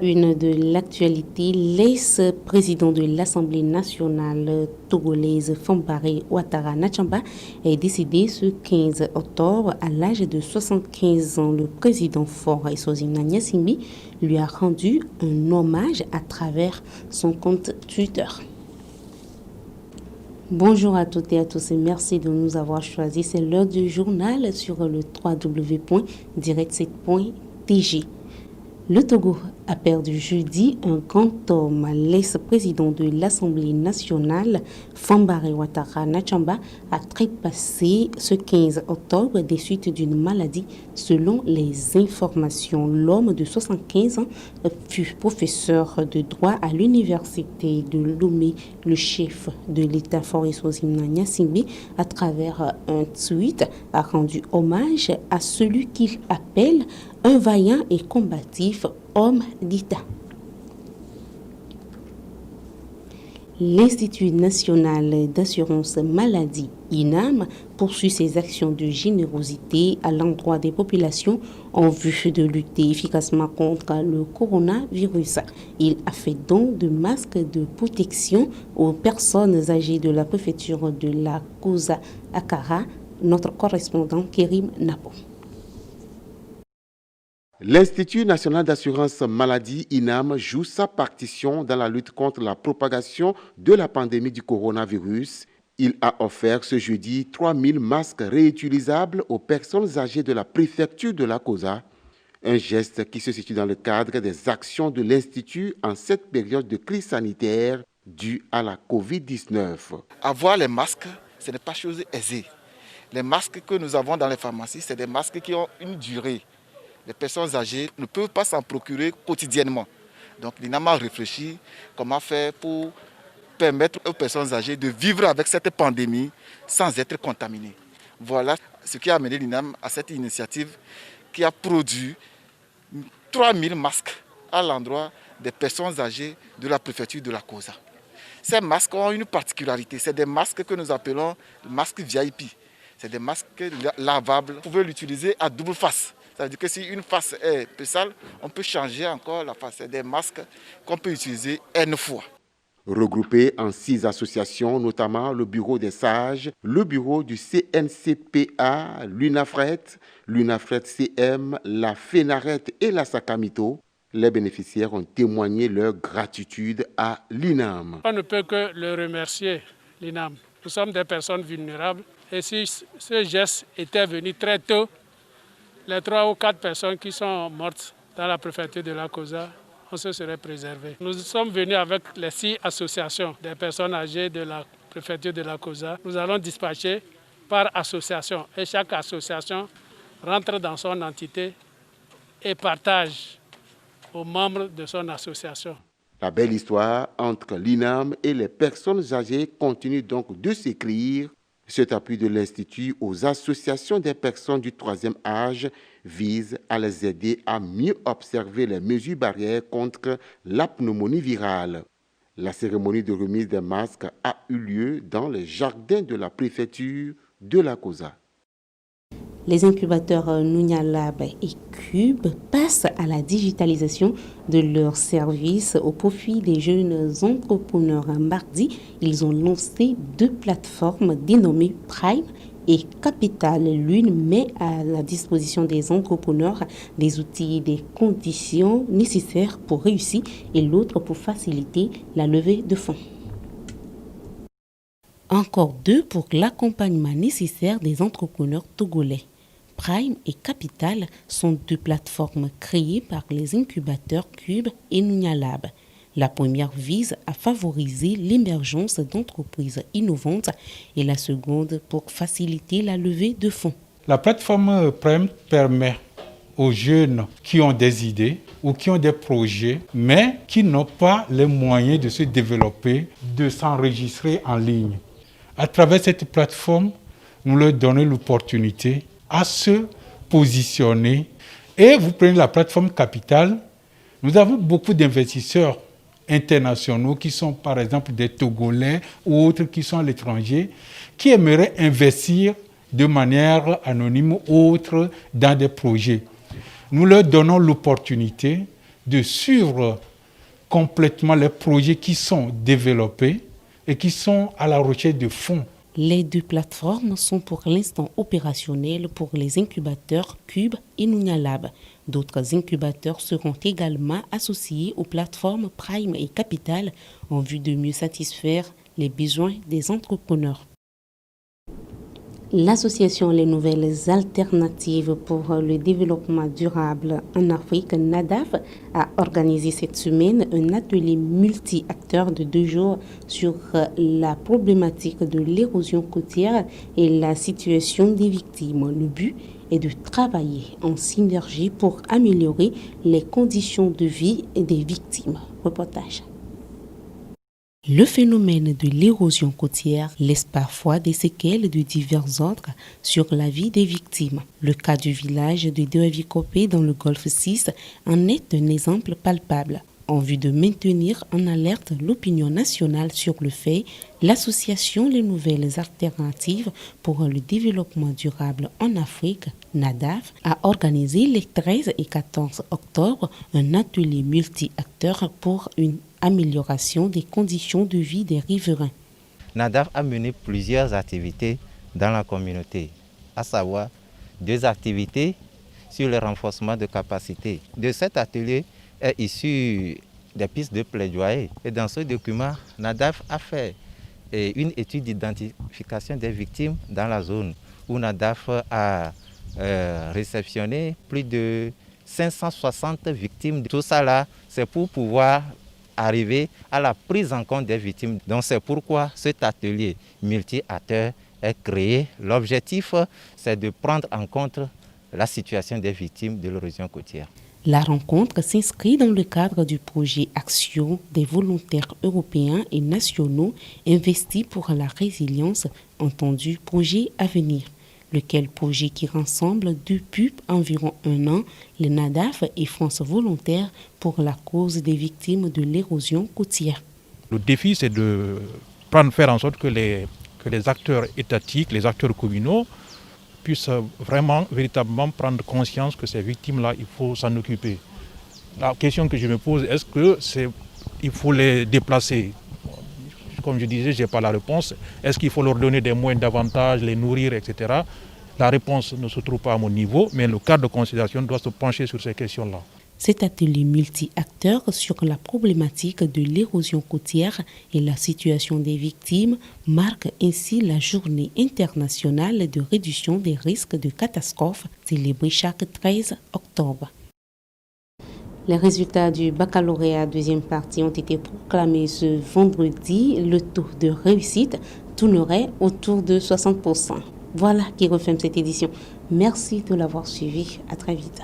une de l'actualité, l'ex-président de l'Assemblée nationale togolaise Fambaré Ouattara Nachamba est décédé ce 15 octobre à l'âge de 75 ans. Le président fort Eswazini Gnassingbé lui a rendu un hommage à travers son compte Twitter. Bonjour à toutes et à tous et merci de nous avoir choisis. C'est l'heure du journal sur le www.direct7.tg. Le Togo a perdu jeudi un grand homme. L'ex-président de l'Assemblée nationale, Fambaré Ouattara Nachamba, a trépassé ce 15 octobre des suites d'une maladie. Selon les informations, l'homme de 75 ans fut professeur de droit à l'université de Lomé. Le chef de l'État fort Eswazini Gnassingbé, à travers un tweet, a rendu hommage à celui qu'il appelle un vaillant et combatif homme d'État. L'Institut national d'assurance maladie, INAM, poursuit ses actions de générosité à l'endroit des populations en vue de lutter efficacement contre le coronavirus. Il a fait don de masques de protection aux personnes âgées de la préfecture de la Koza Akara, notre correspondant Kérim Napo. L'Institut national d'assurance maladie, INAM, joue sa partition dans la lutte contre la propagation de la pandémie du coronavirus. Il a offert ce jeudi 3000 masques réutilisables aux personnes âgées de la préfecture de la Koza. Un geste qui se situe dans le cadre des actions de l'Institut en cette période de crise sanitaire due à la Covid-19. Avoir les masques, ce n'est pas chose aisée. Les masques que nous avons dans les pharmacies, c'est des masques qui ont une durée. Les personnes âgées ne peuvent pas s'en procurer quotidiennement. Donc l'INAM a réfléchi comment faire pour permettre aux personnes âgées de vivre avec cette pandémie sans être contaminées. Voilà ce qui a amené l'INAM à cette initiative qui a produit 3000 masques à l'endroit des personnes âgées de la préfecture de la Koza. Ces masques ont une particularité, c'est des masques que nous appelons masques VIP. C'est des masques lavables. Vous pouvez l'utiliser à double face. Ça veut dire que si une face est peu sale, on peut changer encore la face. C'est des masques qu'on peut utiliser N fois. Regroupés en 6 associations, notamment le Bureau des sages, le Bureau du CNCPA, l'UNAFRET, l'UNAFRET-CM, la FENARET et la SACAMITO, les bénéficiaires ont témoigné leur gratitude à l'INAM. On ne peut que le remercier, l'INAM. Nous sommes des personnes vulnérables et si ce geste était venu très tôt, les 3 ou 4 personnes qui sont mortes dans la préfecture de la Koza, on se serait préservé. Nous sommes venus avec les 6 associations des personnes âgées de la préfecture de la Koza. Nous allons dispatcher par association et chaque association rentre dans son entité et partage aux membres de son association. La belle histoire entre l'INAM et les personnes âgées continue donc de s'écrire. Cet appui de l'Institut aux associations des personnes du 3e âge vise à les aider à mieux observer les mesures barrières contre la pneumonie virale. La cérémonie de remise des masques a eu lieu dans les jardins de la préfecture de la Koza. Les incubateurs Nunyalab et Cube passent à la digitalisation de leurs services au profit des jeunes entrepreneurs. Mardi, ils ont lancé 2 plateformes dénommées Prime et Capital. L'une met à la disposition des entrepreneurs des outils et des conditions nécessaires pour réussir et l'autre pour faciliter la levée de fonds. Encore 2 pour l'accompagnement nécessaire des entrepreneurs togolais. Prime et Capital sont 2 plateformes créées par les incubateurs Cube et Nunyalab. La première vise à favoriser l'émergence d'entreprises innovantes et la seconde pour faciliter la levée de fonds. La plateforme Prime permet aux jeunes qui ont des idées ou qui ont des projets, mais qui n'ont pas les moyens de se développer, de s'enregistrer en ligne. À travers cette plateforme, nous leur donnons l'opportunité à se positionner. Et vous prenez la plateforme Capital, nous avons beaucoup d'investisseurs internationaux qui sont par exemple des Togolais ou autres qui sont à l'étranger, qui aimeraient investir de manière anonyme ou autre dans des projets. Nous leur donnons l'opportunité de suivre complètement les projets qui sont développés et qui sont à la recherche de fonds. Les 2 plateformes sont pour l'instant opérationnelles pour les incubateurs Cube et Nunya Lab. D'autres incubateurs seront également associés aux plateformes Prime et Capital en vue de mieux satisfaire les besoins des entrepreneurs. L'association Les Nouvelles Alternatives pour le développement durable en Afrique, NADAF, a organisé cette semaine un atelier multi-acteurs de 2 jours sur la problématique de l'érosion côtière et la situation des victimes. Le but est de travailler en synergie pour améliorer les conditions de vie des victimes. Reportage. Le phénomène de l'érosion côtière laisse parfois des séquelles de divers ordres sur la vie des victimes. Le cas du village de Deavikopé dans le Golfe 6 en est un exemple palpable. En vue de maintenir en alerte l'opinion nationale sur le fait, l'association Les Nouvelles Alternatives pour le développement durable en Afrique, NADAF, a organisé les 13 et 14 octobre un atelier multi-acteurs pour une amélioration des conditions de vie des riverains. NADAF a mené plusieurs activités dans la communauté, à savoir 2 activités sur le renforcement de capacités. De cet atelier est issu des pistes de plaidoyer. Et dans ce document, NADAF a fait une étude d'identification des victimes dans la zone, où NADAF a réceptionné plus de 560 victimes. Tout ça là, c'est pour pouvoir arriver à la prise en compte des victimes. Donc c'est pourquoi cet atelier multi-acteurs est créé. L'objectif, c'est de prendre en compte la situation des victimes de l'érosion côtière. La rencontre s'inscrit dans le cadre du projet Action des volontaires européens et nationaux investis pour la résilience, entendu projet à venir, lequel projet qui rassemble depuis environ 1 an les NADAF et France Volontaire pour la cause des victimes de l'érosion côtière. Le défi, c'est de faire en sorte que les acteurs étatiques, les acteurs communaux puissent véritablement prendre conscience que ces victimes-là, il faut s'en occuper. La question que je me pose, est-ce qu'il faut les déplacer? Comme je disais, je n'ai pas la réponse. Est-ce qu'il faut leur donner des moyens davantage, les nourrir, etc. La réponse ne se trouve pas à mon niveau, mais le cadre de considération doit se pencher sur ces questions-là. Cet atelier multi-acteurs sur la problématique de l'érosion côtière et la situation des victimes marque ainsi la journée internationale de réduction des risques de catastrophes célébrée chaque 13 octobre. Les résultats du baccalauréat deuxième partie ont été proclamés ce vendredi. Le taux de réussite tournerait autour de 60%. Voilà qui referme cette édition. Merci de l'avoir suivi. À très vite.